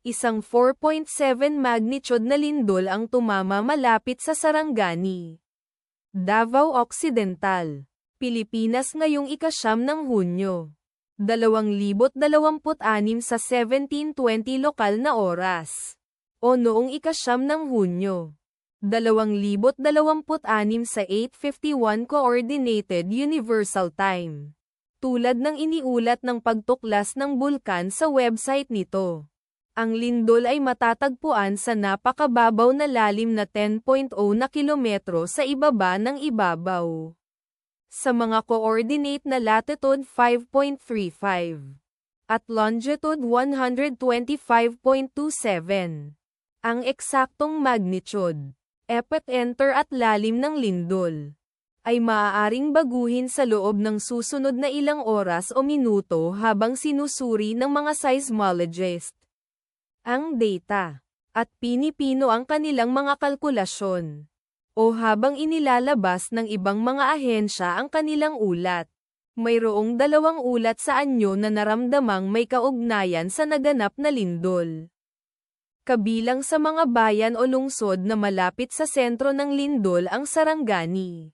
Isang 4.7 magnitude na lindol ang tumama malapit sa Sarangani, Davao Occidental, Pilipinas ngayong ika-9 ng Hunyo, 2026 sa 17:20 lokal na oras. O noong ika-9 ng Hunyo, 2026 sa 8:51 Coordinated Universal Time. Tulad ng iniulat ng pagtuklas ng bulkan sa website nito, ang lindol ay matatagpuan sa napakababaw na lalim na 10.0 na kilometro sa ibaba ng ibabaw. Sa mga coordinate na latitude 5.35 at longitude 125.27. Ang eksaktong magnitude, epicenter at lalim ng lindol ay maaaring baguhin sa loob ng susunod na ilang oras o minuto habang sinusuri ng mga seismologist ang data, at pinipino ang kanilang mga kalkulasyon, o habang inilalabas ng ibang mga ahensya ang kanilang ulat. Mayroong 2 ulat sa anyo na naramdamang may kaugnayan sa naganap na lindol. Kabilang sa mga bayan o lungsod na malapit sa sentro ng lindol ang Sarangani,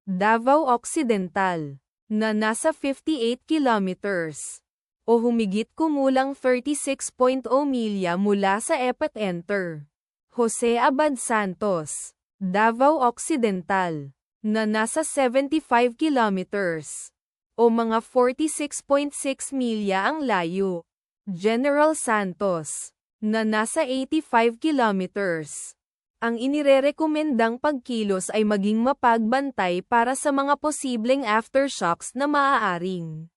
Davao Occidental, na nasa 58 kilometers, o humigit kumulang 36.0 milya mula sa epicenter. Jose Abad Santos, Davao Occidental, na nasa 75 kilometers, o mga 46.6 milya ang layo. General Santos, na nasa 85 kilometers. Ang inirerekomendang pagkilos ay maging mapagbantay para sa mga posibleng aftershocks na maaaring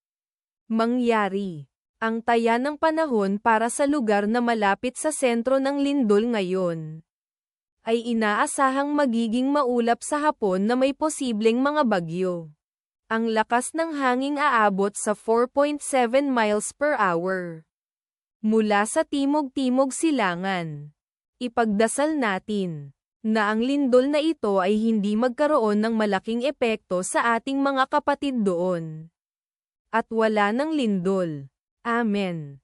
mangyari. Ang taya ng panahon para sa lugar na malapit sa sentro ng lindol ngayon ay inaasahang magiging maulap sa hapon na may posibleng mga bagyo. Ang lakas ng hangin aabot sa 4.7 miles per hour mula sa timog-timog silangan. Ipagdasal natin na ang lindol na ito ay hindi magkaroon ng malaking epekto sa ating mga kapatid doon. At wala ng lindol. Amen.